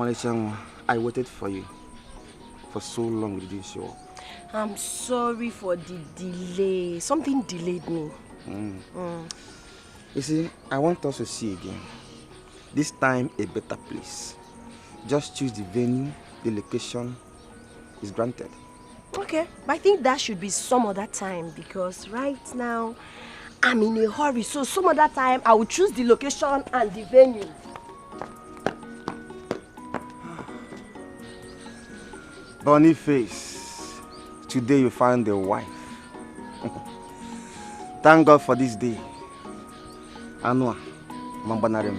Omalishan, I waited for you. For so long, you didn't show up. I'm sorry for the delay. Something delayed me. You see, I want us to see again. This time, a better place. Just choose the venue, the location is granted. Okay, but I think that should be some other time because right now, I'm in a hurry. So some other time, I will choose the location and the venue. Boniface, today you found a wife. Thank God for this day. Anua, mambanarem,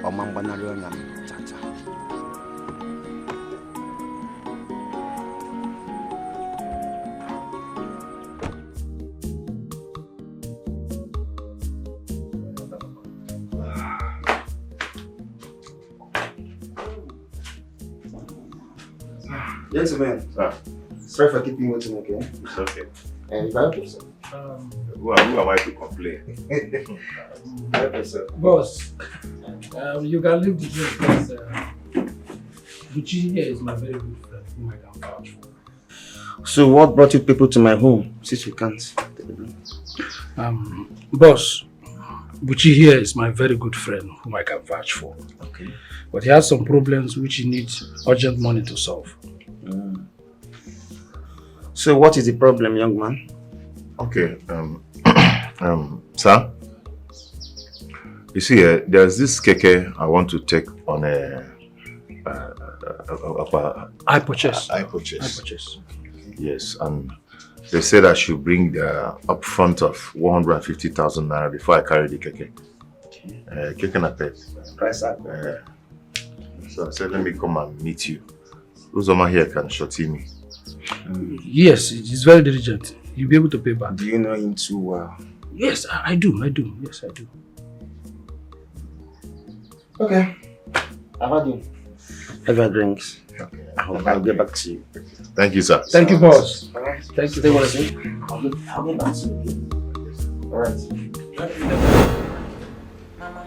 or mambanarionyam, cha-cha. Gentlemen, sorry for keeping waiting, okay? It's okay. And you help yourself. Who am I to complain? Help yourself. Boss, you can leave the drink because Buchi here is my very good friend whom I can vouch for. So what brought you people to my home since you can't? Boss, Buchi here is my very good friend whom I can vouch for. Okay. But he has some problems which he needs urgent money to solve. So what is the problem, young man? Okay, sir. You see, there's this keke I want to take on a I purchase. Yes, and they said I should bring the upfront of 150,000 naira before I carry the keke. Keke na pet. Price up. So I said, let me come and meet you. Uzoma here can shorty me. Yes, he's very diligent. He'll be able to pay back. Do you know him too well? Yes, I do. Yes, I do. Okay. I've had you. Have your drinks. Okay. I'll get back to you. Thank you, sir. Thank you, boss. All right. Thank you. Stay with us. I'll get back to you. All right. Mama,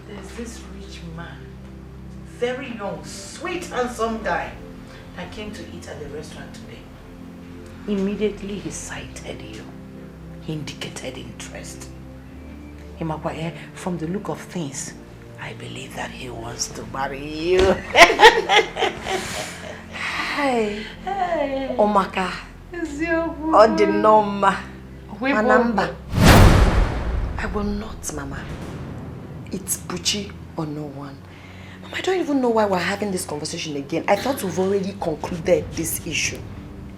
there's this rich man, very young, sweet, handsome guy that came to eat at the restaurant today. Immediately he sighted you. He indicated interest. Himakwaye, from the look of things, I believe that he wants to marry you. Hey. Omaka. Odinoma. Anamba. I will not, Mama. It's Buchi or no one. Mama, I don't even know why we're having this conversation again. I thought we've already concluded this issue.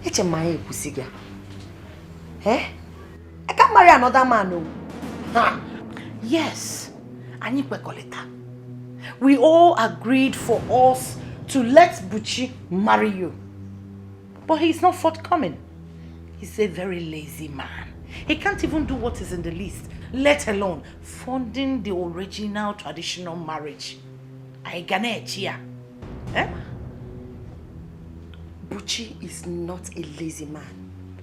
Eh? I can't marry another man, no. Huh. Yes. We all agreed for us to let Buchi marry you. But he's not forthcoming. He's a very lazy man. He can't even do what is in the list, let alone funding the original traditional marriage. Eh? Buchi is not a lazy man.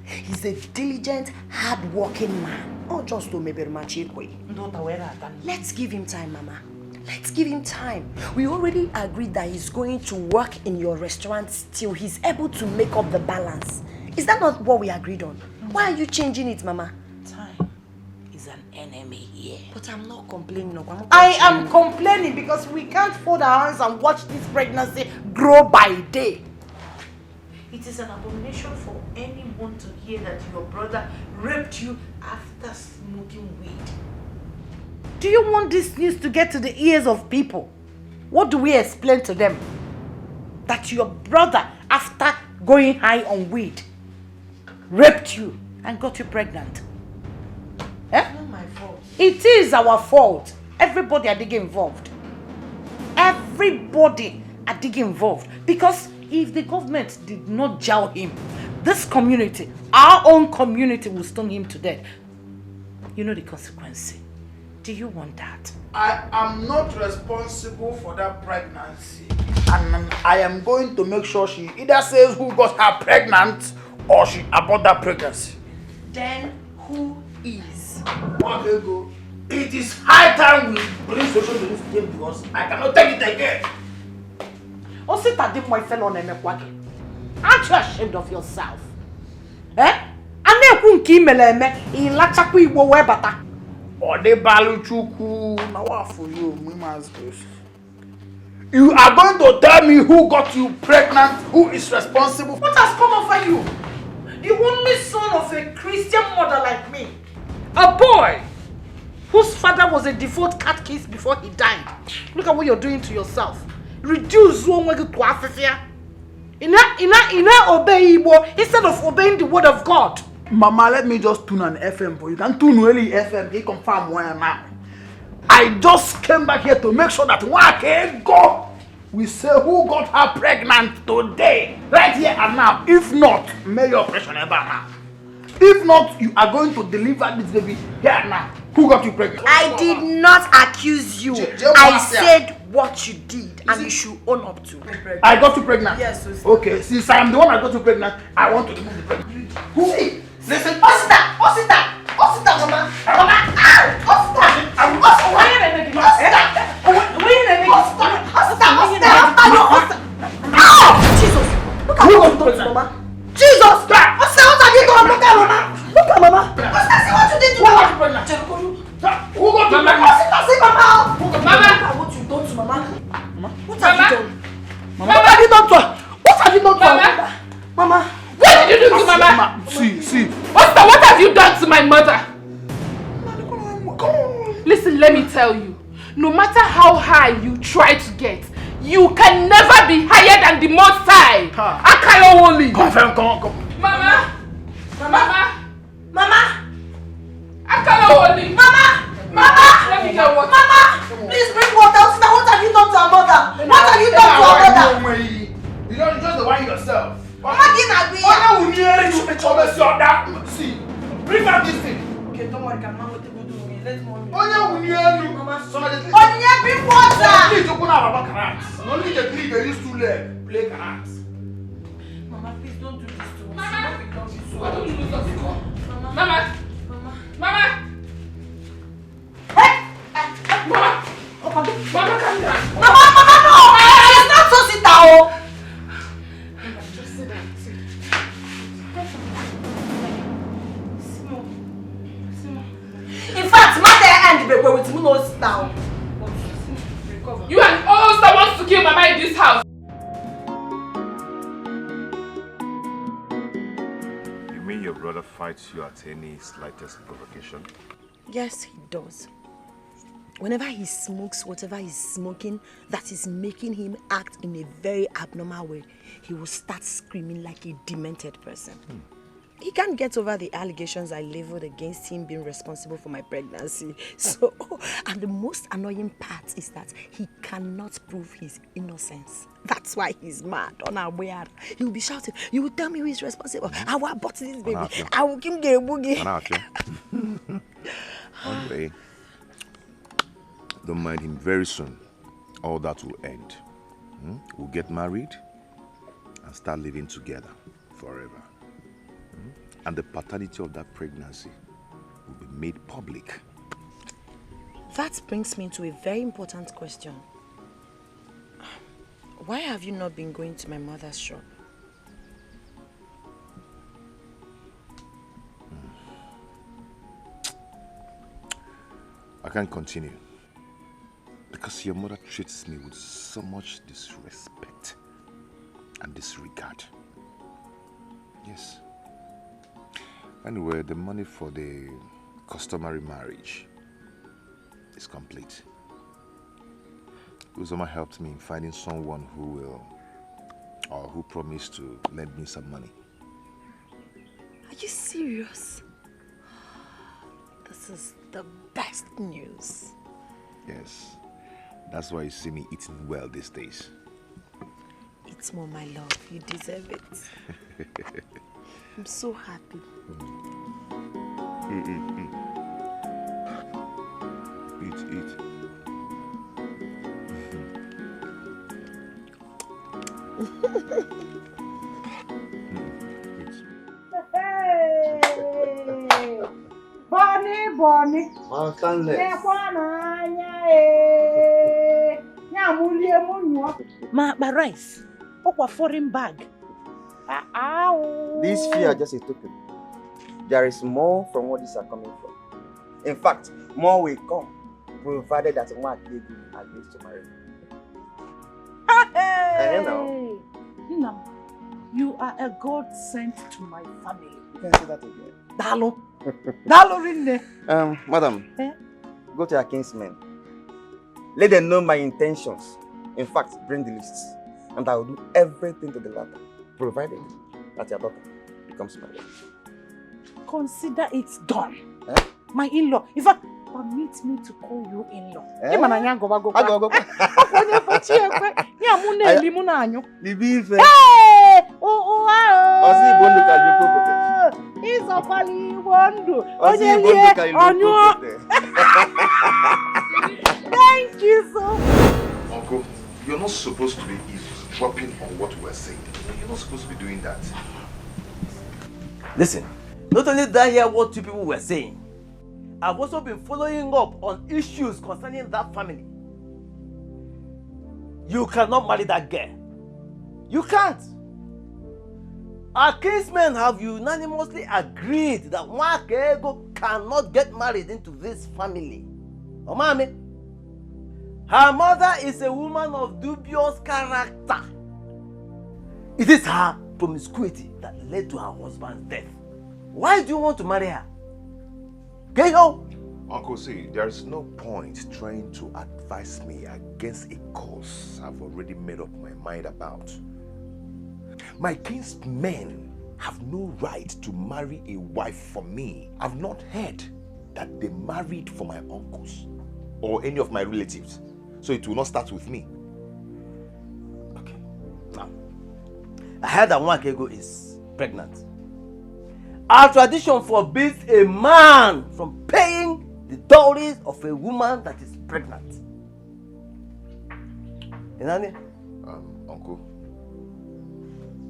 He's a diligent, hard-working man. Not just to Let's give him time, Mama. Let's give him time. We already agreed that he's going to work in your restaurant till he's able to make up the balance. Is that not what we agreed on? Why are you changing it, Mama? Time is an enemy here. But I'm not complaining. No, I am complaining because we can't fold our hands and watch this pregnancy grow by day. It is an abomination for anyone to hear that your brother raped you after smoking weed. Do you want this news to get to the ears of people? What do we explain to them? That your brother, after going high on weed, raped you and got you pregnant? Eh? It's not my fault. It is our fault. Everybody are digging involved. Everybody are digging involved. Because if the government did not jail him, this community, our own community, will stone him to death. You know the consequence. Do you want that? I am not responsible for that pregnancy. And I am going to make sure she either says who got her pregnant or she aborted that pregnancy. Then who is? Okay, go. It is high time we bring solution to this game because I cannot take it again. Osita did my fellow name. Aren't you ashamed of yourself? Eh? Ane ki meleme in lachaku igbo webata. Ode balu chuku na wa for you, You are going to tell me who got you pregnant, who is responsible? What has come over you? The only son of a Christian mother like me. A boy whose father was a devout catechist before he died. Look at what you're doing to yourself. Reduce one way to Africa. Ina obey Igbo instead of obeying the word of God. Mama, let me just tune an FM for you. Can tune really FM, he confirm where I'm at. I just came back here to make sure that one can go. We say who got her pregnant today, right here and now. If not, may your operation ever now. If not, you are going to deliver this baby here and now. Who got you pregnant? I did not accuse you. I said what you did and you should own up to. I got you pregnant? Yes. Okay, since I am the one that got you pregnant, I want to remove the pregnancy. Who? Listen. Osita, mama. Mama, Osita. Why are you making me? Jesus! Look at what you done to Mama. Jesus! Osita, what have you done? Look at Mama. Look at Mama. Osita, see what you did to Mama. Who got you pregnant? Osita, see Mama. Mama, look at what you done to Mama. What have you done? Mama, what have you done to her? What have you done to her? Mama. What did you do to Mama? See. Osita, what have you done to my mother? Listen, let me tell you. No matter how high you try to get, you can never be higher than the Most High. Akayo only. Come. Mama. Akayo only. Mama! Let me get water. Mama! Please bring water. Osita, what have you done to our mother? What have you done to our mother? You don't just the one yourself. Mama didn't agree. See, bring out this thing. Okay, don't worry, can Mama take good to me. Let mommy. Mama, bring water. No need to clean the used to play cards. Mama, please don't do this to us. Mama. What do you do to us? Mama. Hey! Mama, calm down. Mama, no! It's not so sit down. Just sit down. In fact, mother and the baby with me no sit down. You and all that wants to kill Mama in this house. You mean your brother fights you at any slightest provocation? Yes, he does. Whenever he smokes whatever he's smoking that is making him act in a very abnormal way, he will start screaming like a demented person. He can't get over the allegations I leveled against him being responsible for my pregnancy. So, and the most annoying part is that he cannot prove his innocence. That's why he's mad, unaware. He will be shouting, "You will tell me who is responsible. I will abort this baby. I will give him a boogie." Anyway, don't mind him. Very soon, all that will end. We'll get married and start living together forever. And the paternity of that pregnancy will be made public. That brings me to a very important question. Why have you not been going to my mother's shop? I can't continue. Because your mother treats me with so much disrespect and disregard. Yes. Anyway, the money for the customary marriage is complete. Uzoma helped me in finding someone who will, or who promised to lend me some money. Are you serious? This is the best news. Yes. That's why you see me eating well these days. Eat more, my love. You deserve it. I'm so happy. Eat. Bonnie Bonnie. Stanley. My rice. A foreign bag. These few are just a token. There is more from what these are coming from. In fact, more will come, provided that one agrees to marry. Hey! No. You are a God sent to my family. You can say that again. Dalo. Dalo Rinde. Madam, go to your kinsmen. Let them know my intentions. In fact, bring the lists. And I will do everything to the latter, provided that your daughter becomes my wife. Consider it done. My in-law. In fact, permit me to call you in-law. Hey! Thank you so much. Uncle, you're not supposed to be eavesdropping on what we're saying. You're not supposed to be doing that. Listen, not only did I hear what you people were saying, I've also been following up on issues concerning that family. You cannot marry that girl. You can't. Our kinsmen have unanimously agreed that Nwakego cannot get married into this family. Oh, mommy. Her mother is a woman of dubious character. It is her promiscuity that led to her husband's death. Why do you want to marry her? Go. Uncle, see, there is no point trying to advise me against a cause I've already made up my mind about. My kinsmen have no right to marry a wife for me. I've not heard that they married for my uncles or any of my relatives. So it will not start with me. Okay. Now, I heard that Nwakego is pregnant. Our tradition forbids a man from paying the dowry of a woman that is pregnant. Inani? Uncle,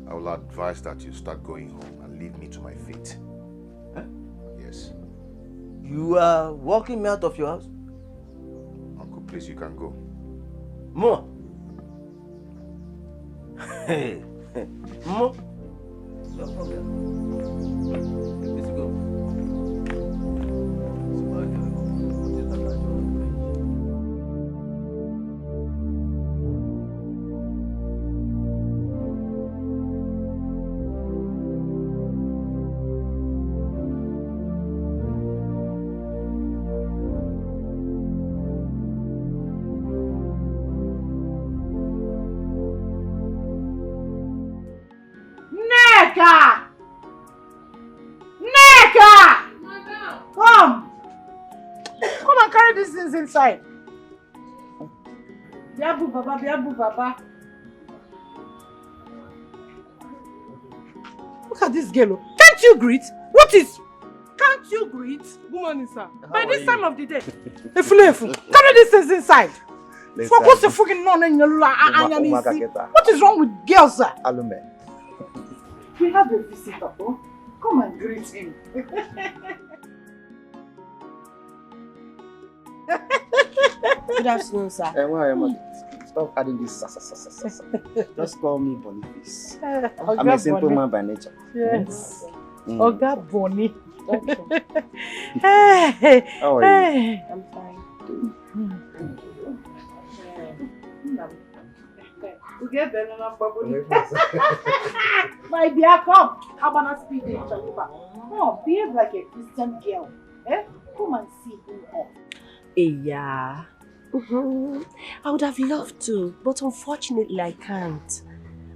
I will advise that you start going home and leave me to my fate. Huh? Yes. You are walking me out of your house? Uncle, please, you can go. Mo. Hey. Mo. No problem. Let's go. Neka! Come and carry these things inside. Biabu Baba. Look at this girl. Can't you greet? What is? Can't you greet? Good morning, sir. By this time of the day. Carry these things inside. What is wrong with girls, sir? Alume. We have a visitor. Come and greet him. Good afternoon, sir. Stop adding this. Just call me Bonnie, please. I'm a simple man by nature. Yes. Oga Bonnie. Hey. How are you? I'm fine. My dear, come. I'm gonna speak in Chalupa. No, behave like a Christian girl. Come and see him off. Yeah. I would have loved to, but unfortunately I can't.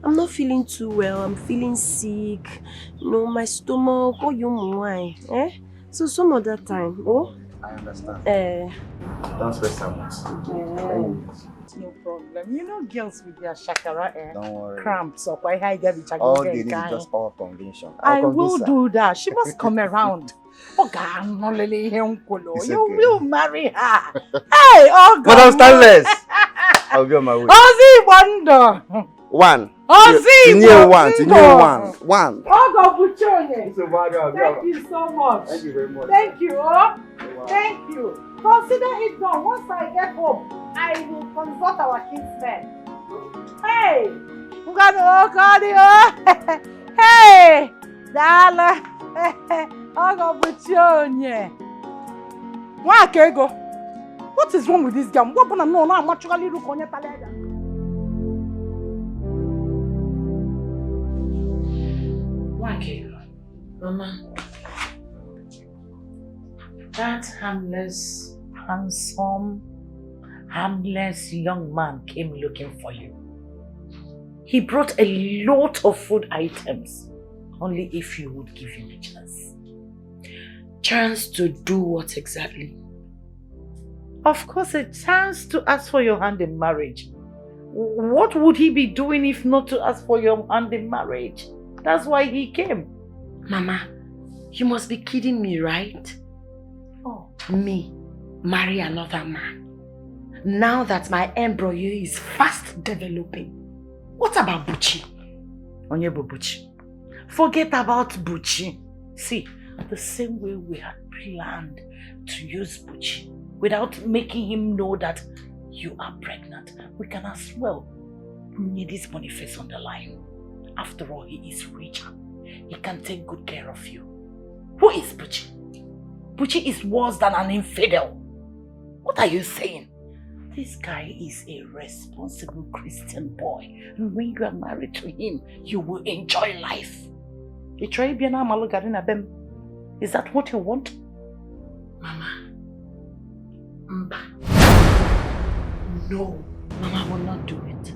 I'm not feeling too well. I'm feeling sick. My stomach. Why? So some other time. Oh? I understand. Don't stress so much. No problem. Girls with their shakara Don't worry. cramps or why I get the All they need is just our convention. I will do that. She must come around. You will marry her. Hey, Madam Stanley! I'll be on my way. Ozzy Wonder. 1. Tinye one. Ogo Buchonye. Thank you so much. Thank you very much. Thank you. Oh. Thank you. Consider it done. Once I get home, I will consult our kinsmen. Hey! Hey! Dala! Ogo Buchonye. Wakego. What is wrong with this guy? What gonna know? I'm actually looking at Talega. Mama, that harmless, handsome, harmless young man came looking for you. He brought a lot of food items, only if you would give him a chance. Chance to do what exactly? Of course, a chance to ask for your hand in marriage. What would he be doing if not to ask for your hand in marriage? That's why he came. Mama, you must be kidding me, right? Oh. Me, marry another man. Now that my embryo is fast developing. What about Buchi? Onyebo Buchi. Forget about Buchi. See, the same way we had planned to use Buchi without making him know that you are pregnant, we can as well need this Boniface on the line. After all, he is richer. He can take good care of you. Who is Buchi? Buchi is worse than an infidel. What are you saying? This guy is a responsible Christian boy. And when you are married to him, you will enjoy life. Is that what you want? Mama. No, Mama will not do it.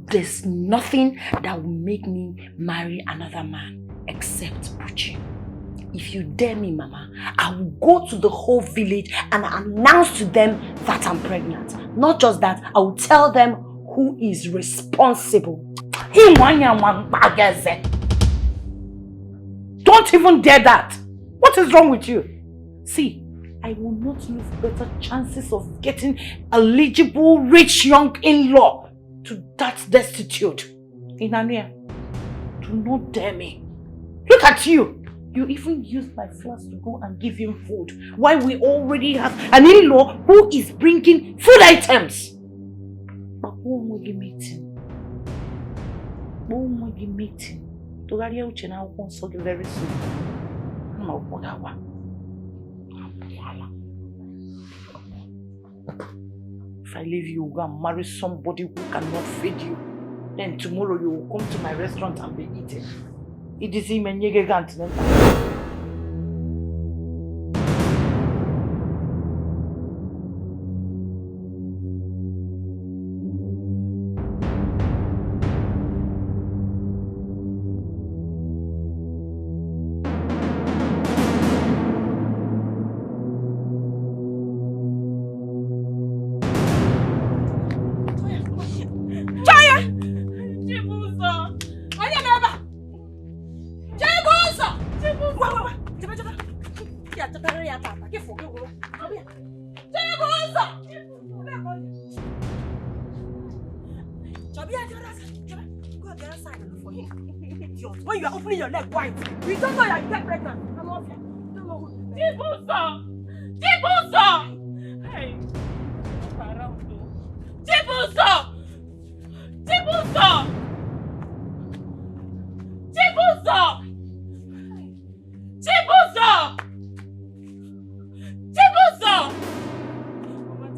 There's nothing that will make me marry another man except Buchi. If you dare me, Mama, I will go to the whole village and announce to them that I'm pregnant. Not just that, I will tell them who is responsible. Don't even dare that. What is wrong with you? See, I will not lose better chances of getting eligible rich young in-law to that destitute. Inania, do not dare me. Look at you. You even used my flask to go and give him food, while we already have an in-law who is bringing food items. But when will you meeting? When will you meeting? Togaria uchena won't very soon. If I leave you, go and marry somebody who cannot feed you. Then tomorrow you will come to my restaurant and be eating. It is him and Yegant. When you are opening your leg wide, we don't know that you get pregnant. I'm off here. Don't know who. Chibuzo! Hey. Chibuzo! They're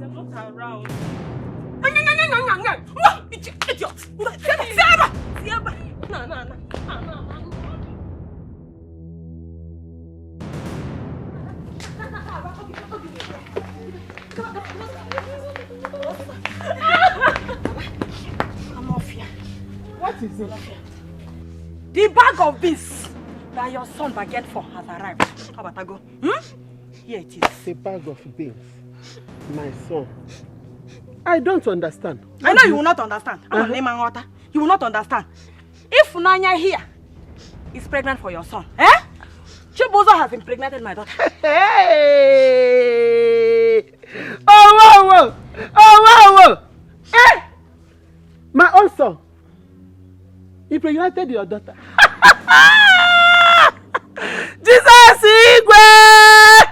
not around. Idiot! No. I'm off here. What is it? The bag of beans that your son bargained for has arrived. How about I go? Here it is. A bag of beans. My son. I don't understand. I know you will not understand. You will not understand. If Nanya here is pregnant for your son, Chibuzo has impregnated my daughter. Hey! Oh, wow! Eh? My own son. impregnated your daughter. Jesus Igwe!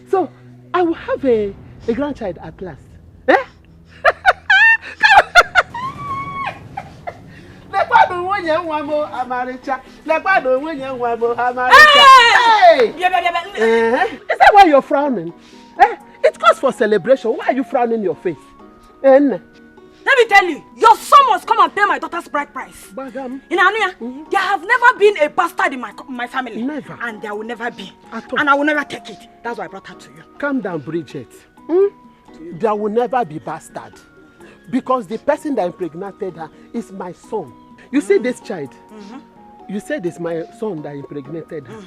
So, I will have a grandchild at last. Eh? Hey! Is that why you're frowning? Eh? It calls for celebration. Why are you frowning your face? Let me tell you, your son must come and pay my daughter's bride price. Bagam. In Anuya, there have never been a bastard in my family. Never. And there will never be. At all. And I will never take it. That's why I brought her to you. Calm down, Bridget. There will never be bastard. Because the person that impregnated her is my son. You see this child? You said it's my son that impregnated her.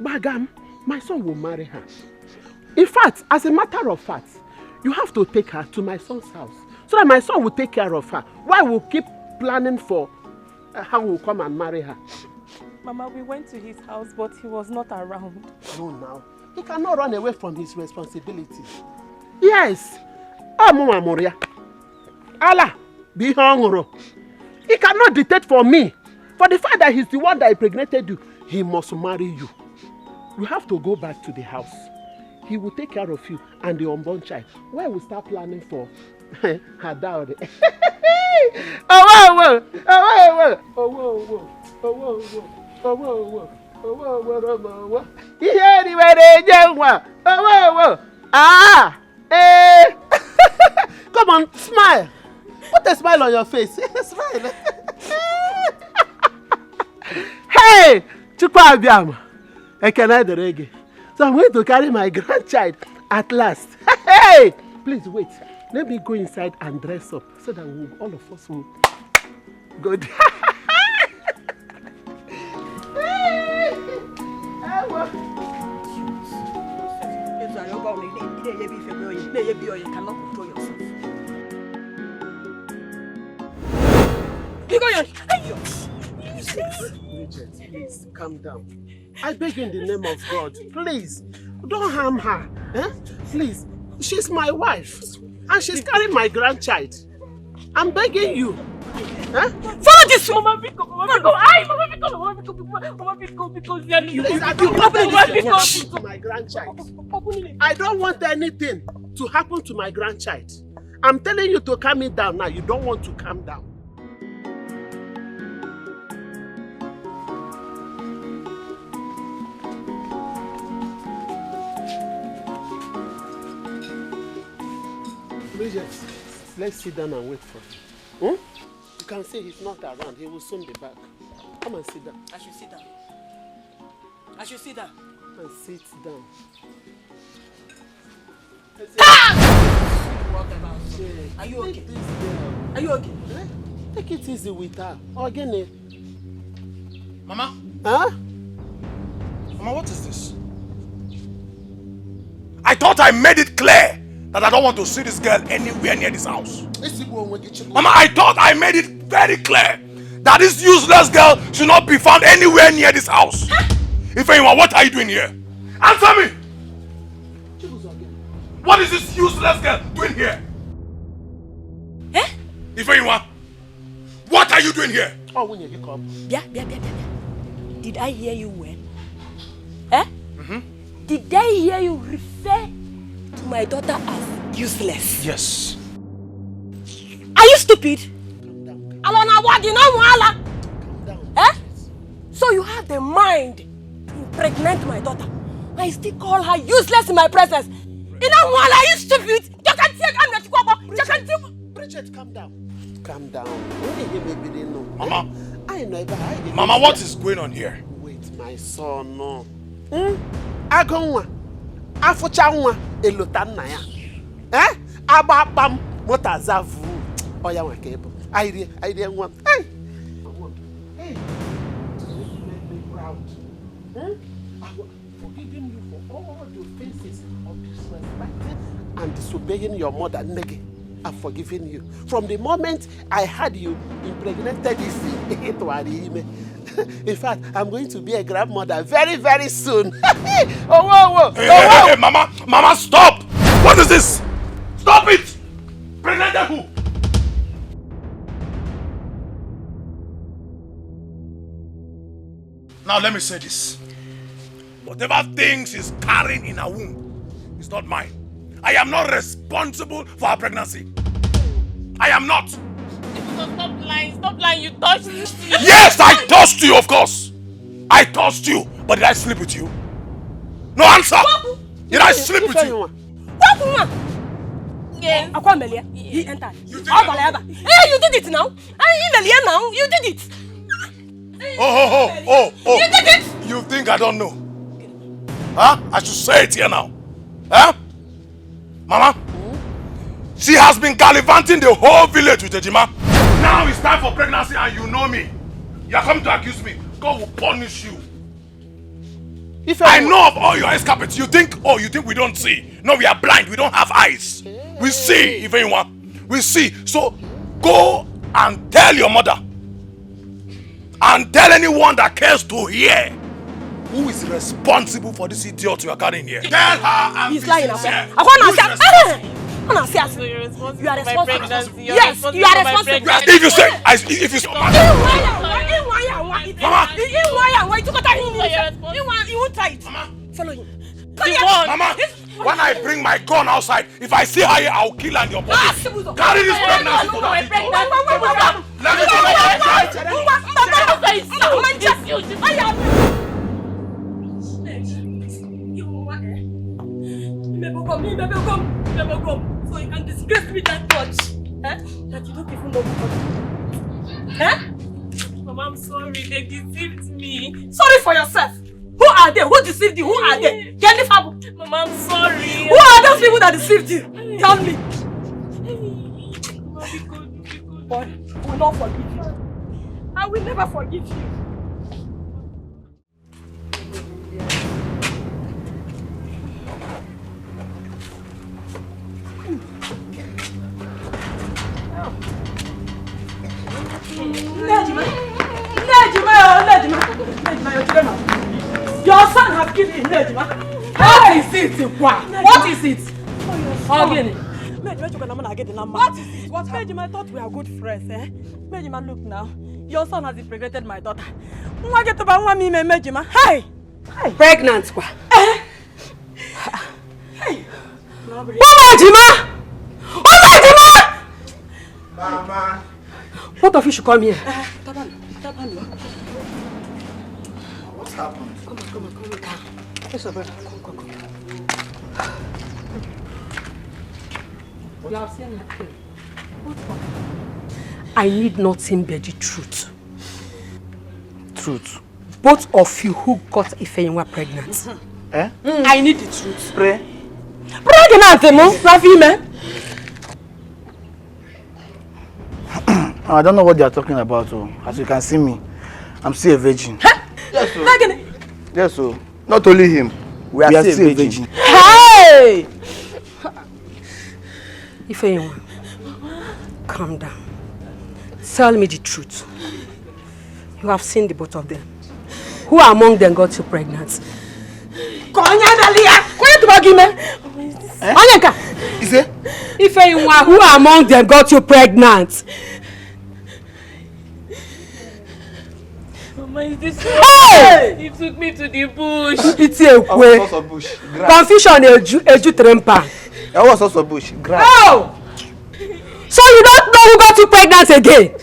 Bagam, my son will marry her. In fact, as a matter of fact, you have to take her to my son's house so that my son will take care of her. Why we'll keep planning for how we'll come and marry her? Mama, we went to his house, but he was not around. No, now. He cannot run away from his responsibilities. Yes. Oh, Mama Moria. Allah, be hungry. He cannot dictate for me. For the fact that he's the one that impregnated you, he must marry you. You have to go back to the house. He will take care of you and the unborn child. Why we start planning for her dowry? Come on, smile. Put a smile on your face. Smile. Hey, Chukwa Abiam. I can add the reggae. So I'm going to carry my grandchild at last. Hey! Please wait. Let me go inside and dress up so that all of us will go there. You cannot control yourself. Bridget, please calm down. I beg you in the name of God, please, don't harm her. Eh? Please, she's my wife and she's carrying my grandchild. I'm begging you. Eh? Follow this woman. Please, to my grandchild. I don't want anything to happen to my grandchild. I'm telling you to calm it down now. You don't want to calm down. Bridget, let's sit down and wait for him. You can see he's not around. He will soon be back. Come and sit down. I should sit down. I should sit down. And sit down. Are you okay? Are you okay? Take it easy with her. Again. Mama? Huh? Mama, what is this? I thought I made it clear that I don't want to see this girl anywhere near this house. Mama, I thought I made it very clear that this useless girl should not be found anywhere near this house. If anyone, what are you doing here? Answer me! What is this useless girl doing here? Eh? If anyone, what are you doing here? Oh, when you come. Yeah. Did I hear you well? Eh? Did I hear you refer to my daughter as useless? Yes. Are you stupid? Calm down. Eh? So you have the mind to impregnate my daughter. I still call her useless in my presence. Are you stupid? Bridget, calm down. Calm down. Mama, what is going on here? Wait, my son, no. Agonwa. Afuchanwa. Elotanaya. Eh? Ababam. Motazavu. Oya wakebo. I didn't want. Hey! Hey! You make me proud. I'm forgiving you for all the offenses of disrespecting and disobeying your mother, Negi. I've forgiven you. From the moment I had you impregnated in fact, I'm going to be a grandmother very, very soon. Hey, Mama, stop! What is this? Stop it! Pregnant who? Now let me say this. Whatever things she's carrying in her womb is not mine. I am not responsible for her pregnancy. I am not. Stop lying, you touched me. Yes, I touched you, of course. I touched you, but did I sleep with you? No answer. Did I sleep with you? Yes. He entered. Hey, you did it now. Now. You did it. Oh. You did it. You think I don't know? Huh? I should say it here now. Huh? Mama? She has been gallivanting the whole village with Ejima. Now it's time for pregnancy and you know me. You are coming to accuse me. God will punish you. I know of all your escapades. You think we don't see. No, we are blind. We don't have eyes. We see, if anyone. We see. So go and tell your mother. And tell anyone that cares to hear who is responsible for this idiot you are carrying here. Tell her and he's lying. You are responsible. Yes, you are responsible. If you say, if you say, Mama, you won't try it. Follow him. Mama, when I bring my gun outside, if I see her here, I'll kill her in your body. Carry this pregnancy to that idiot. Let me so you can disgrace me that much. That you don't even know me. Mama, I'm sorry, they deceived me. Sorry for yourself. Who are they? Who deceived you? Who are they? Mama, I'm sorry. Who are those people that deceived you? Tell me. But I will not forgive you. I will never forgive you. Your son has killed him, Nejima. What is it? What is it? What is it? What Nejima, I thought we are good friends, eh? Nejima, look now. Your son has impregnated my daughter. Hey! Pregnant, kwa? Hey! Nejima! Mama! Both of you should come here. What's happened? Come on. Yes, brother. Come. You have seen nothing. I need nothing but the truth. Truth. Both of you who got Ifeyinwa pregnant. I need the truth. Pregnant, Rafi, I don't know what they are talking about. As you can see me, I'm still a virgin. Yes, sir. Yes, sir. Not only him. We are still a virgin. Hey! Ifeyinwa, calm down. Tell me the truth. You have seen the both of them. Who among them got you pregnant? Ifeyinwa, who among them got you pregnant? Mama, is this Hey! He took me to the bush. It's a way. Bush. Confusion, eju trempa. That was also bush. Grass. Oh! So you don't know who got you pregnant again? Who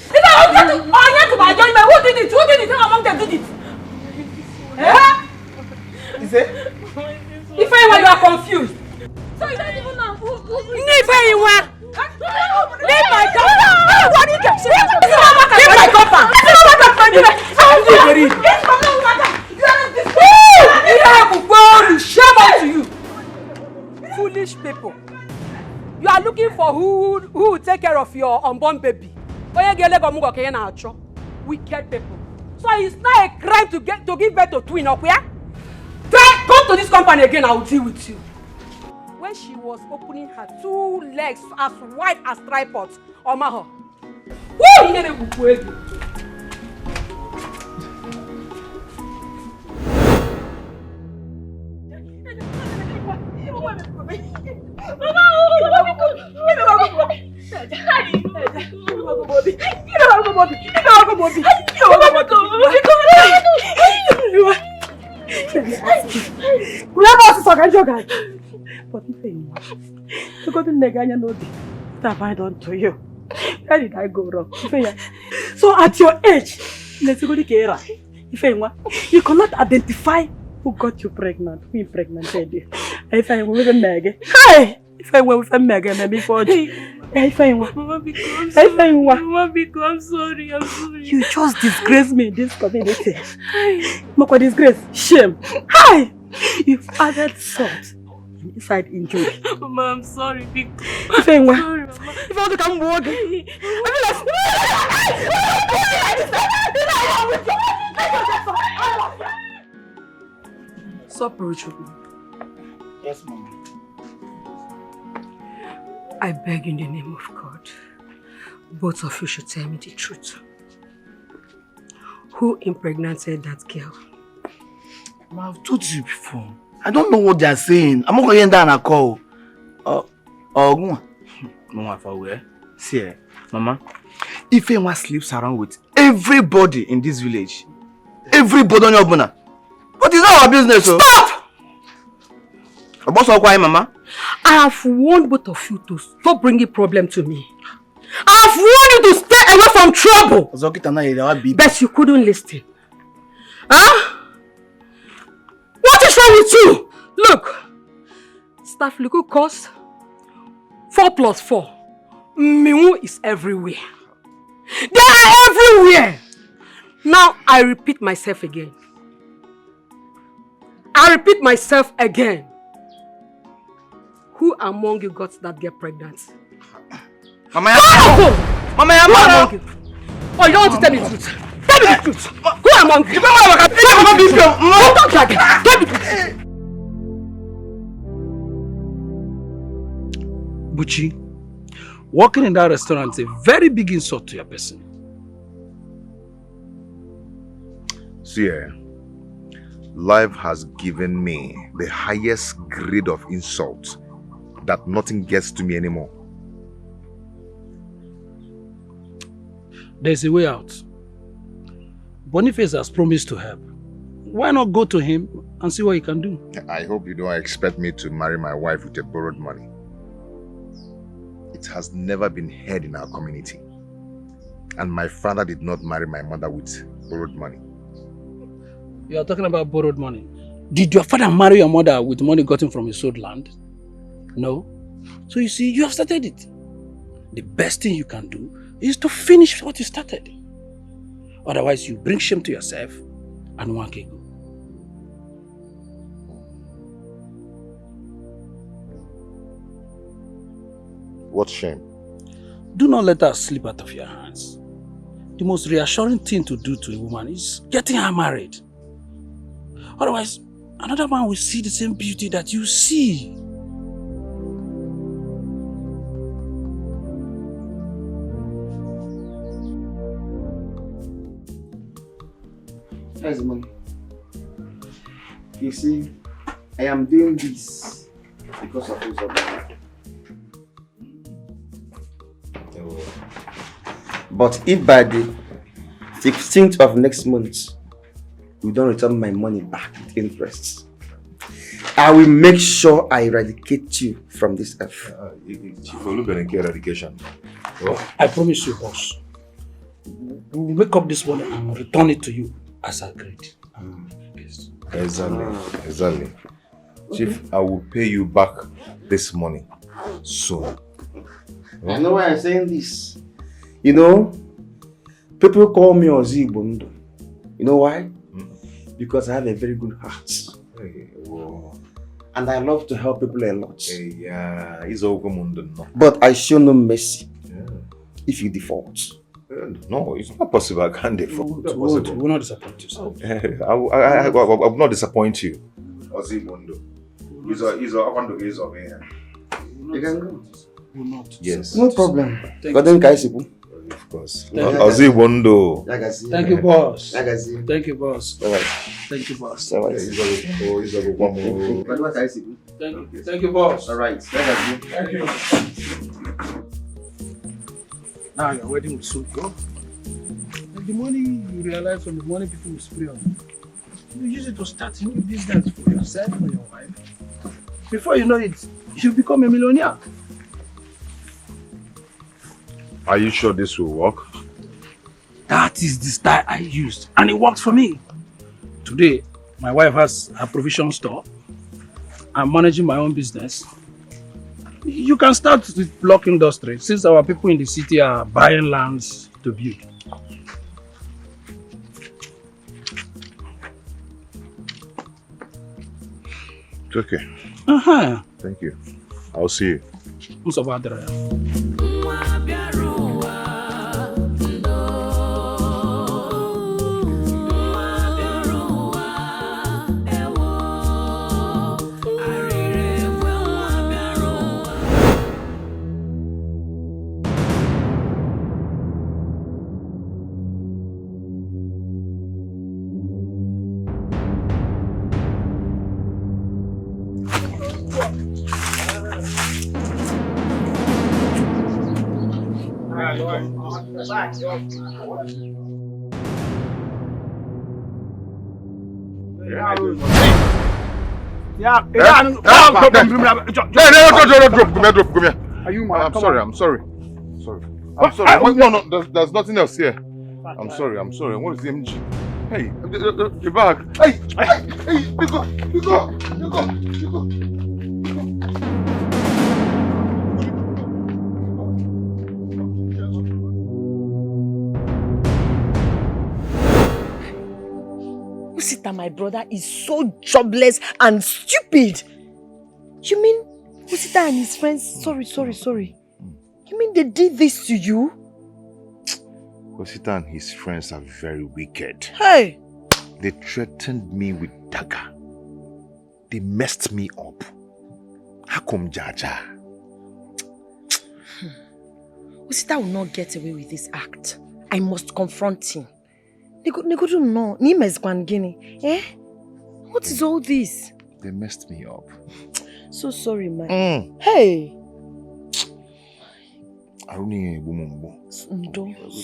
did it? Who among them did it? Is it? Ifeyinwa, you are confused. So you don't even know who Ifeyinwa! Leave my compound! Leave my compound! Shame on you! Foolish people. You are looking for who will take care of your unborn baby. Wicked people. So it's not a crime to give birth to twin, okay? Come to this company again, I will deal with you. When she was opening her 2 legs as wide as tripods, Omaha. Woo! But if you go to Neganya no what have I done to you? Where did I go wrong? So at your age, let's go to Kera. You cannot identify who got you pregnant, who impregnated you. If I were with a Meg, hey! If I were with a Meg, maybe for you. Mama, I'm sorry. You just disgrace me in this community. Moko disgrace, shame. Hi! You've added salt inside injury. Mama, I'm sorry, Becos. If I want to come work, Stop, Ruchu. Yes, Mama. I beg in the name of God, both of you should tell me the truth. Who impregnated that girl? Mama, I've told you before. I don't know what they are saying. I'm not going to end down a call. Mama, if I were. See, Mama, if anyone sleeps around with everybody in this village, everybody on your bona, what is our business? Stop! What's up, Mama? I have warned both of you to stop bringing problem to me. I have warned you to stay away from trouble. But you couldn't listen. Huh? What is wrong with you? Look, staff local cost 4 plus 4. Mimu is everywhere. They are everywhere. Now I repeat myself again. Who among you got that girl pregnant? Mama, Mama, among you. Oh, you don't want to tell me the truth. Tell me the truth. Who among you? Don't tell me the truth. Buchi, working in that restaurant is a very big insult to your person. See, life has given me the highest grade of insult that nothing gets to me anymore. There's a way out. Boniface has promised to help. Why not go to him and see what he can do? I hope you don't expect me to marry my wife with a borrowed money. It has never been heard in our community. And my father did not marry my mother with borrowed money. You are talking about borrowed money. Did your father marry your mother with money gotten from his sold land? No. So you see, you have started it. The best thing you can do is to finish what you started. Otherwise, you bring shame to yourself and one can go. What shame? Do not let her slip out of your hands. The most reassuring thing to do to a woman is getting her married. Otherwise, another man will see the same beauty that you see. Here's the money. You see, I am doing this because of his obligation. But if by the 16th of next month, you don't return my money back with interest, I will make sure I eradicate you from this earth. Chief eradication. I promise you, boss. We will make up this money and return it to you as agreed. Yes. Exactly. Chief, I will pay you back this money soon. I know why I'm saying this. You know, people call me Ozibondo. You know why? Because I have a very good heart. And I love to help people a lot. But I show no mercy if you default. No, it's not possible. I can't default. We will not disappoint you, sir. I will not disappoint you. Ozibondo. You can go. We will not. Yes. No problem. Of course. Ozibondo. Thank you, boss. Thank Thank you, boss. Thank you, boss. Thank you, boss. All right. Thank you. Now your wedding will soon go. And the money you realize from the money people will spray on you, you use it to start a new business for yourself and your wife. Before you know it, you'll become a millionaire. Are you sure this will work? That is the style I used, and it worked for me. Today, my wife has a provision store. I'm managing my own business. You can start with block industry, since our people in the city are buying lands to build. It's okay. Thank you. I'll see you. Drop. Come here. Are you mad? I'm sorry. I'm sorry. No, there's nothing else here. I'm sorry. What is the MG? Hey, the bag. Hey, you go. Usita, my brother, is so jobless and stupid. You mean Usita and his friends? Sorry. You mean they did this to you? Usita and his friends are very wicked. Hey! They threatened me with dagger. They messed me up. How come Jaja? Usita will not get away with this act. I must confront him. No. Eh? What is all this? They messed me up. So sorry, man. Hey!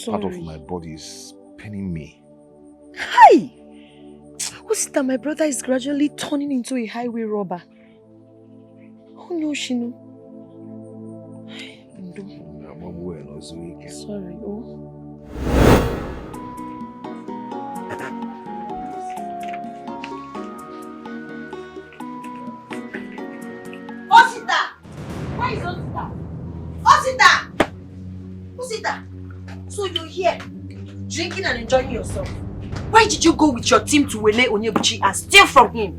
Part of my body is paining me. Hey! Usita, my brother is gradually turning into a highway robber. Oh no, Shinu. Sorry, Osita! Where is Osita? Osita! So you're here, drinking and enjoying yourself. Why did you go with your team to Wele Onyebuchi and steal from him?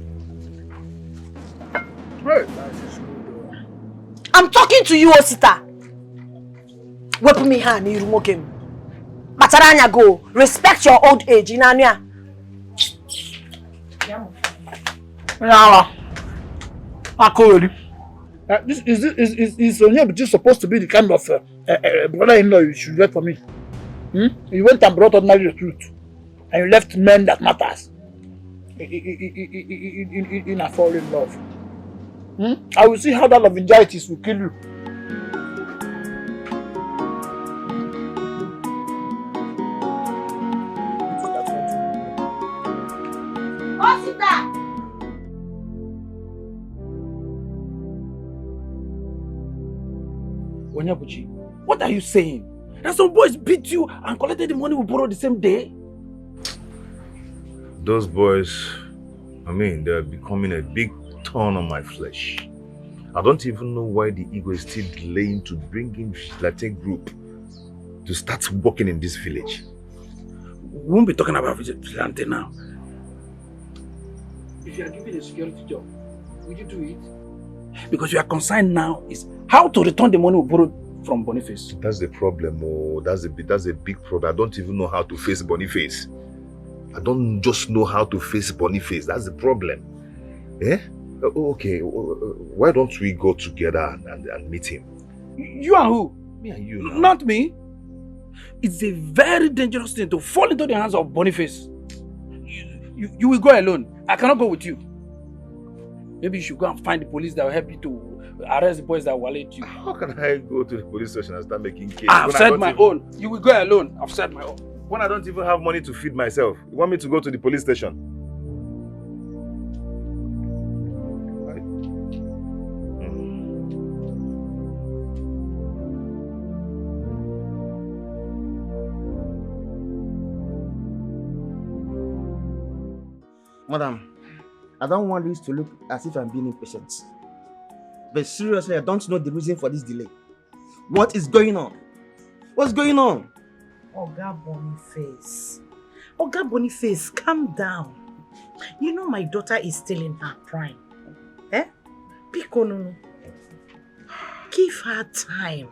I'm talking to you, Osita. Wepu me hand, you remoke him. Mataranya go. Respect your old age, Inanya. This is Onyebuchi supposed to be the kind of brother-in-law you should get for me. You went and brought ordinary recruit, and you left men that matters in a fallen love. I will see how that love injustice will kill you. Onyebuchi, what are you saying? That some boys beat you and collected the money we borrowed the same day? Those boys, they're becoming a big thorn on my flesh. I don't even know why the ego is still delaying to bring in Vigilante group to start working in this village. We won't be talking about Vigilante now. If you are given a security job, will you do it? Because your concern now is how to return the money we borrowed from Boniface. That's the problem. That's a big problem. I don't even know how to face Boniface. I don't just know how to face Boniface. That's the problem. Eh? Okay, why don't we go together and meet him? You and who? Me and you now. Not me. It's a very dangerous thing to fall into the hands of Boniface. You will go alone. I cannot go with you. Maybe you should go and find the police that will help you to arrest the boys that violate you. How can I go to the police station and start making cases? I've said my own. You will go alone. I've said my own. When I don't even have money to feed myself, you want me to go to the police station? Madam, I don't want this to look as if I'm being impatient. But seriously, I don't know the reason for this delay. What is going on? What's going on? Oga Boniface. Oga Boniface, calm down. You know my daughter is still in her prime. Becos, give her time.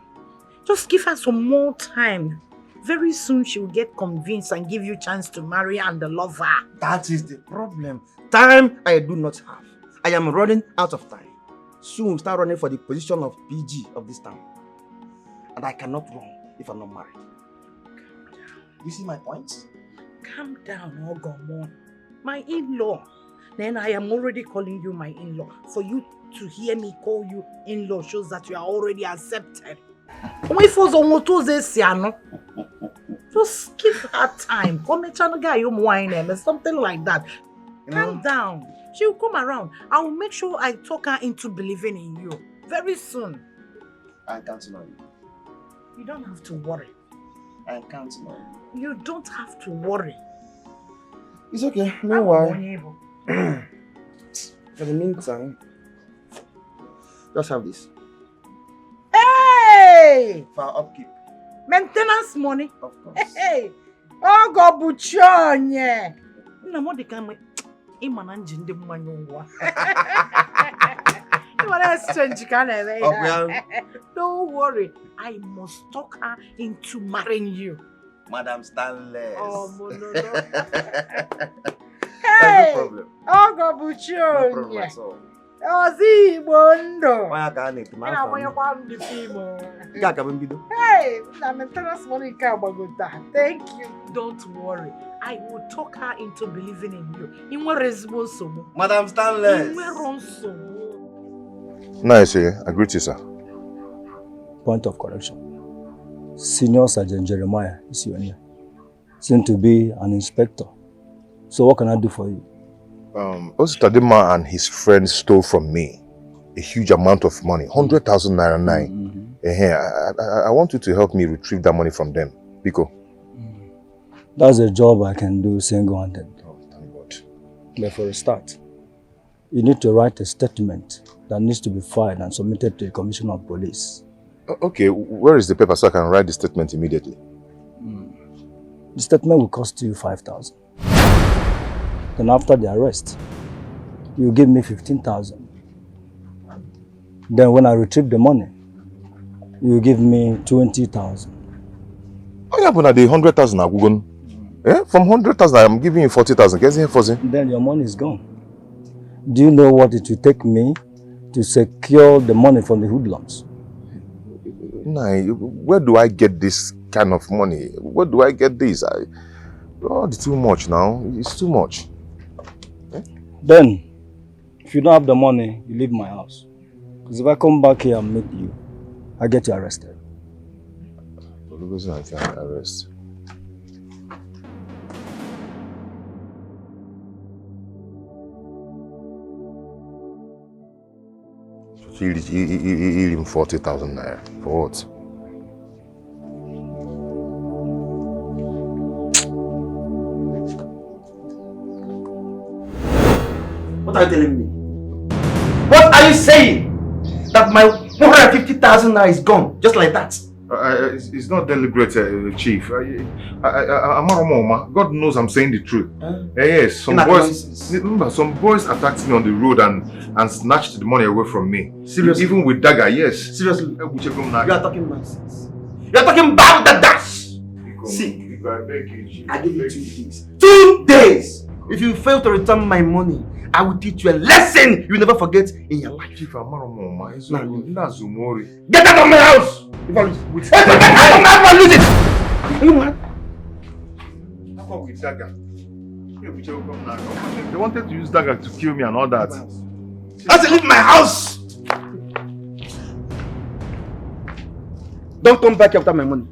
Just give her some more time. Very soon she will get convinced and give you a chance to marry and love her. That is the problem. Time I do not have. I am running out of time. Soon we'll start running for the position of PG of this town. And I cannot run if I'm not married. You see my point? Calm down, Ogomon. My in-law. Then I am already calling you my in-law. For you to hear me call you in-law shows that you are already accepted. Just give her time. Something like that. Calm down. She will come around. I will make sure I talk her into believing in you. Very soon. I can't know you. You don't have to worry. I can't know you. You don't have to worry. It's okay. No worry. For the meantime, just have this. Hey! For our upkeep. Maintenance money. Of course. Hey! Oh, go buchonye. No more the kind of imananjin de manyongwa. Don't worry. I must talk her into marrying you. Madam Stanley. Oh, no. Hey! No problem. Oh, go buchonye. No problem at all. Oh, see, Bondo. Why can't it? Hey, maintenance money can't go down. Thank you. Don't worry. I will talk her into believing in you. In what responsible? Madam Stanley. Nice, I greet you, sir. Point of correction. Senior Sergeant Jeremiah is your name. Seem to be an inspector. So what can I do for you? Ositadima and his friends stole from me a huge amount of money, 100,000 naira. I want you to help me retrieve that money from them. Biko. That's a job I can do single-handed. Oh, thank God. But for a start, you need to write a statement that needs to be filed and submitted to the Commissioner of Police. Okay, where is the paper so I can write the statement immediately? The statement will cost you 5,000. Then after the arrest, you give me 15,000. Then when I retrieve the money, you give me 20,000. Oh yeah, but the 100,000 are going. From 100,000, I'm giving you 40,000. Then your money is gone. Do you know what it will take me to secure the money from the hoodlums? Nah, where do I get this kind of money? Where do I get this? It's too much now. It's too much. Then, if you don't have the money, you leave my house. Because if I come back here and meet you, I get you arrested. For the reason I can arrest. So you 40,000 naira. For what? What are you telling me? What are you saying? That my 150,000 naira is gone, just like that? It's not deliberate, Chief. God knows I'm saying the truth. Yes, some boys attacked me on the road and snatched the money away from me. Seriously? Even with dagger, yes. Seriously? You are talking nonsense. You are talking about the dash. See, I give you 2 days. 2 days! If you fail to return my money, I will teach you a lesson you will never forget in your life. Chief, Get out of my house! If I lose it. If I lose it! Are you mad? With dagger. They wanted to use dagger to kill me and all that. I said leave my house! Don't come back after my money.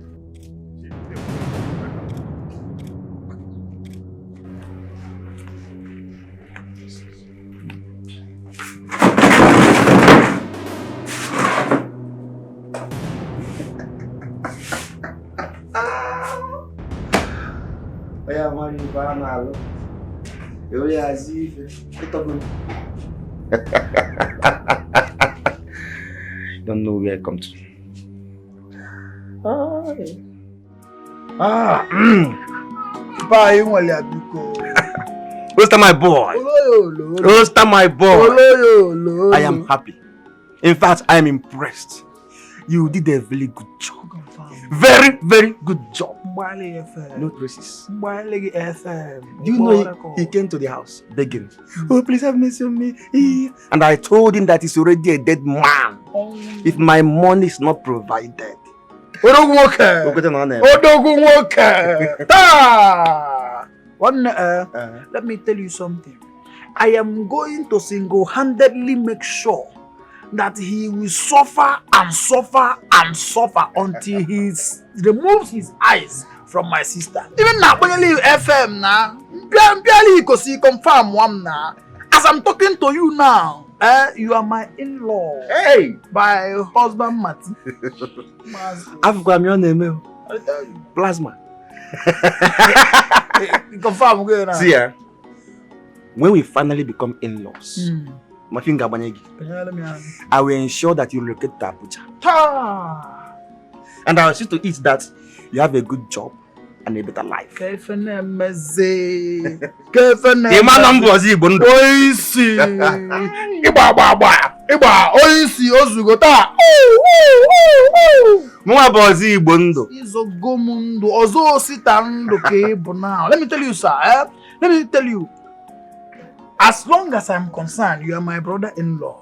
Don't know where I come to. Bye, Biko. Roaster my boy. Roaster my boy. I am happy. In fact, I am impressed. You did a very good job. Very, very good job. No traces. Do you know he came to the house begging? Oh, please have mercy on me. And I told him that he's already a dead man. If my money is not provided. Let me tell you something. I am going to single-handedly make sure that he will suffer and suffer and suffer until he removes his eyes from my sister. Even now, when you leave FM now, barely you can see confirm one now. As I'm talking to you now, you are my in-law. Hey, my husband Mati. I've got your name. Plasma. Confirm again now. See, when we finally become in-laws, I will ensure that you relocate to Abuja. And I will see to it that you have a good job and a better life. Let me tell you, sir. Let me tell you. As long as I'm concerned, you are my brother-in-law.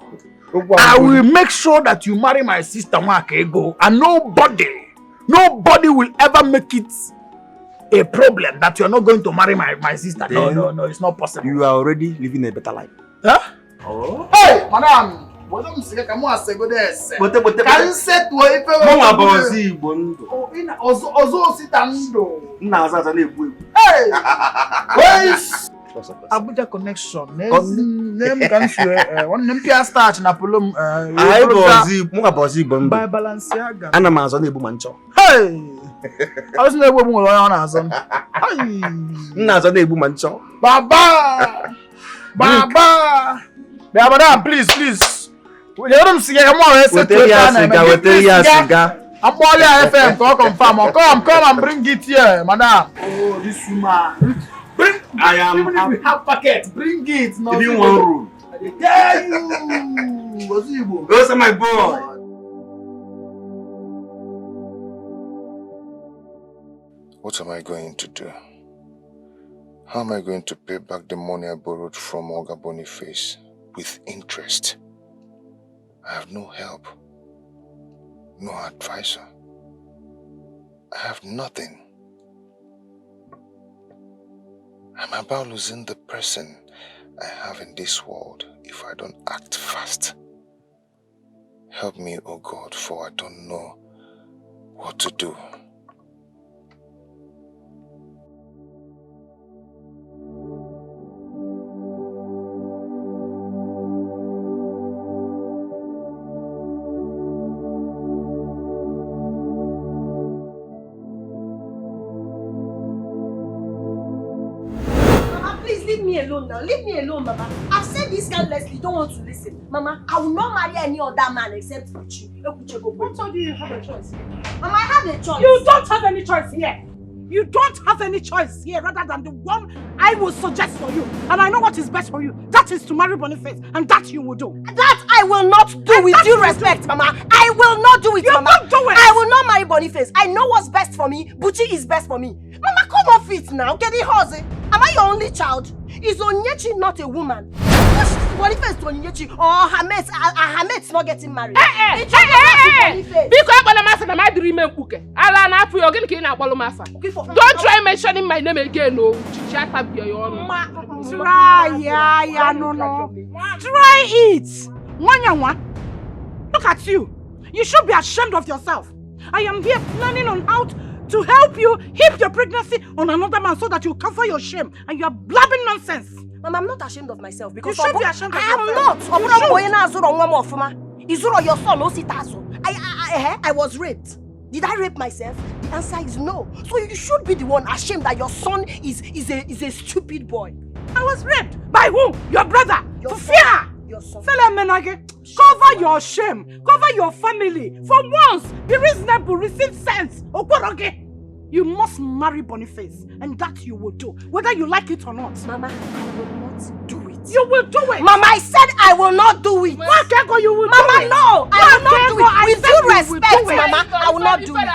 I will make sure that you marry my sister Mwakego, and nobody will ever make it a problem that you are not going to marry my sister. No, it's not possible. You are already living a better life. Huh? Oh. Hey, madam. Can sit Abuja connection. Name can share. One Olympia start na Philmond. I bossy by Balenciaga. And I'm on the Bumancho. Hey, I was never on Amazon. Nazo de Bumancho. Baba, madam, please. We don't see a more. I'm all FM. Come and bring it here, madam. Oh, this woman. I am happy. We have packets. Bring it. No, give me one room. I tell you. Those are my boy. What am I going to do? How am I going to pay back the money I borrowed from Oga Boniface with interest? I have no help, no advisor. I have nothing. I'm about losing the person I have in this world if I don't act fast. Help me, oh God, for I don't know what to do. Alone now. Leave me alone, Mama. I've said this countlessly. Don't want to listen. Mama, I will not marry any other man except Uchi. What told you have a choice? Mama, I have a choice. You don't have any choice here. You don't have any choice here rather than the one I will suggest for you. And I know what is best for you. That is to marry Boniface. And that you will do. That I will not do, and with due respect, Mama. I will not do it, Mama. You won't do it. I will not marry Boniface. I know what's best for me. Buchi is best for me. Mama, come off it now. Get it, Jose. Am I your only child? Is Onyechi not a woman? Boniface to Onyechi or her mates not getting married? Because don't try mentioning my name again, no. Try it. Look at you. You should be ashamed of yourself. I am here planning on how to help you heap your pregnancy on another man so that you cover your shame, and you are blabbing nonsense. Mama, I'm not ashamed of myself because you should be ashamed of yourself. I am not. Your son, I was raped. Did I rape myself? The answer is no. So you should be the one ashamed that your son is a stupid boy. I was raped. By whom? Your brother. Your Fear. Your son. Cover your shame. Cover your family. For once, be reasonable. Receive sense. Okoroge. You must marry Boniface. And that you will do. Whether you like it or not. Mama, I will not do it. You will do it. Mama, I said I will not do it. Wakego, you will Mama, do it. no. I will not do it. With due respect, Mama, I will not do it.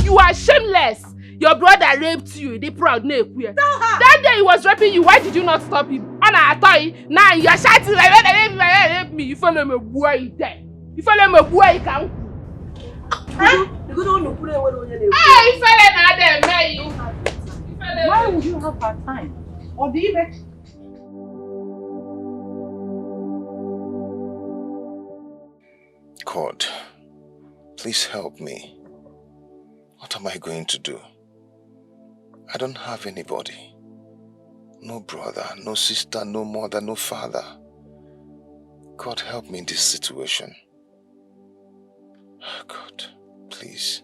You are shameless. Your brother raped you. They proud. That day he was raping you. Why did you not stop him? Now you are shouting like that. Rape me. You follow me, boy. You follow me, boy. You can't. Hey, why would you have her time? Or the even? God, please help me. What am I going to do? I don't have anybody. No brother, no sister, no mother, no father. God, help me in this situation. God, please.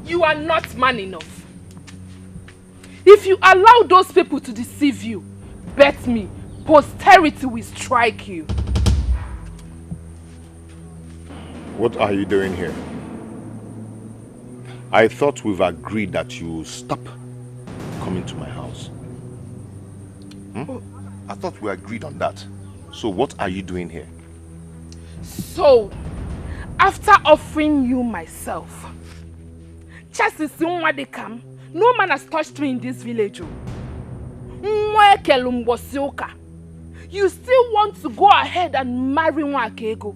You are not man enough. If you allow those people to deceive you, bet me, posterity will strike you. What are you doing here? I thought we've agreed that you stop coming to my house. I thought we agreed on that. So what are you doing here? So, after offering you myself, no man has touched me in this village. You still want to go ahead and marry Nwakego,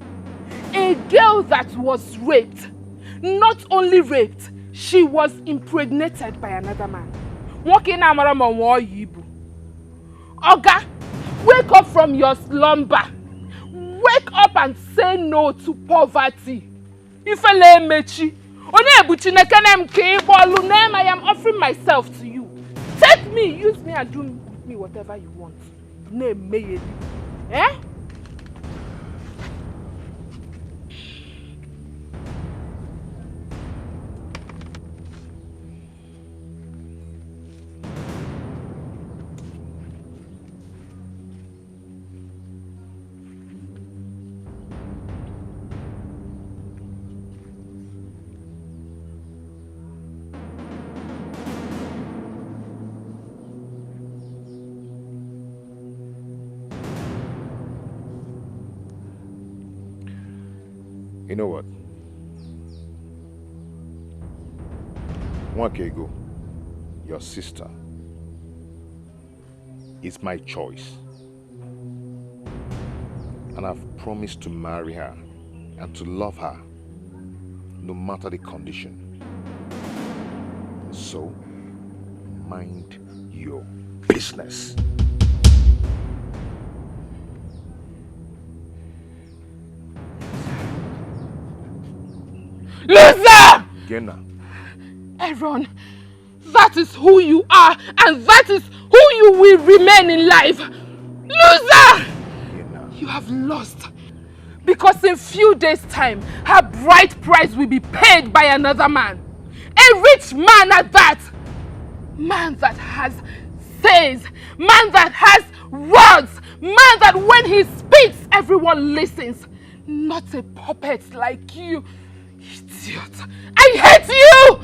a girl that was raped. Not only raped, she was impregnated by another man. Oga, wake up from your slumber. Wake up and say no to poverty. I am offering myself to you. Take me, use me and do with me whatever you want. Name me. Eh? You know what? Nwakego, your sister, is my choice. And I've promised to marry her and to love her, no matter the condition. So, mind your business. Loser! Gena. Aaron, that is who you are, and that is who you will remain in life. Loser! Gena. You have lost. Because in few days' time, her bride price will be paid by another man. A rich man at that. Man that has says, man that has words, man that when he speaks, everyone listens. Not a puppet like you. Idiot. I hate you!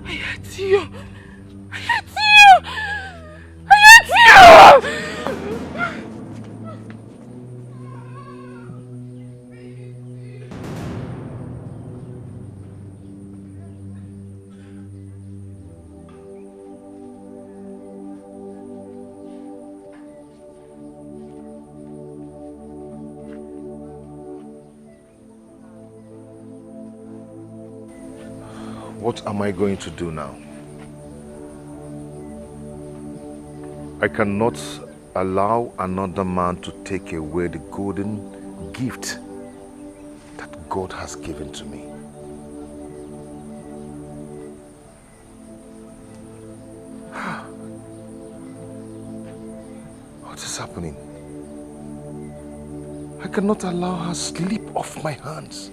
I hate you! I hate you! What am I going to do now? I cannot allow another man to take away the golden gift that God has given to me. What is happening? I cannot allow her slip off my hands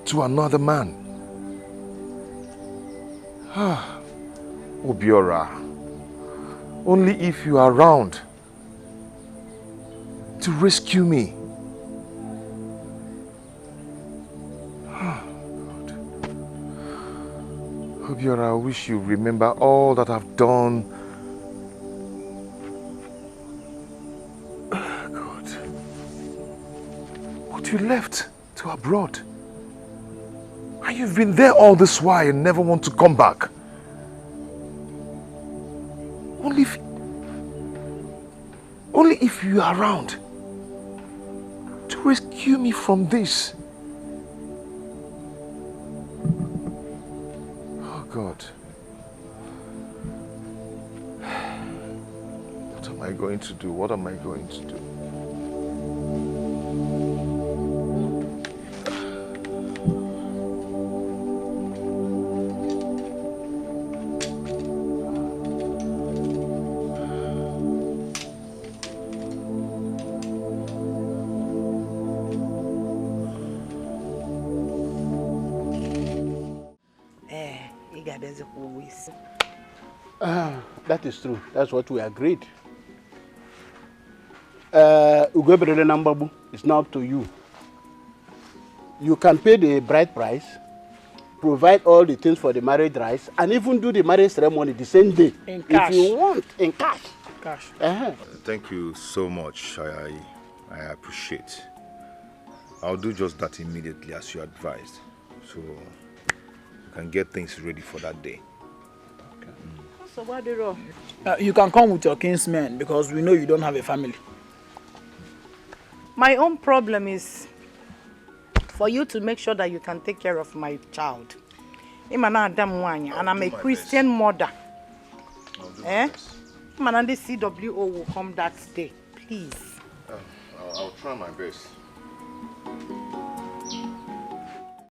to another man. Obiora, only if you are around to rescue me. God. Obiora, I wish you remember all that I've done. God. What you left to abroad. And you've been there all this while and never want to come back. Only if you are around to rescue me from this. Oh God. What am I going to do? What am I going to do? That is true. That's what we agreed. Ugoberele Nambabu, it's now up to you. You can pay the bride price, provide all the things for the marriage rites, and even do the marriage ceremony the same day. In cash. If you want, in cash. Cash. Thank you so much. I appreciate. I'll do just that immediately as you advised. So you can get things ready for that day. So what do you wrong? You can come with your kinsmen because we know you don't have a family. My own problem is for you to make sure that you can take care of my child. And I'm a Christian mother. And the CWO will come that day. Please. I'll try my best.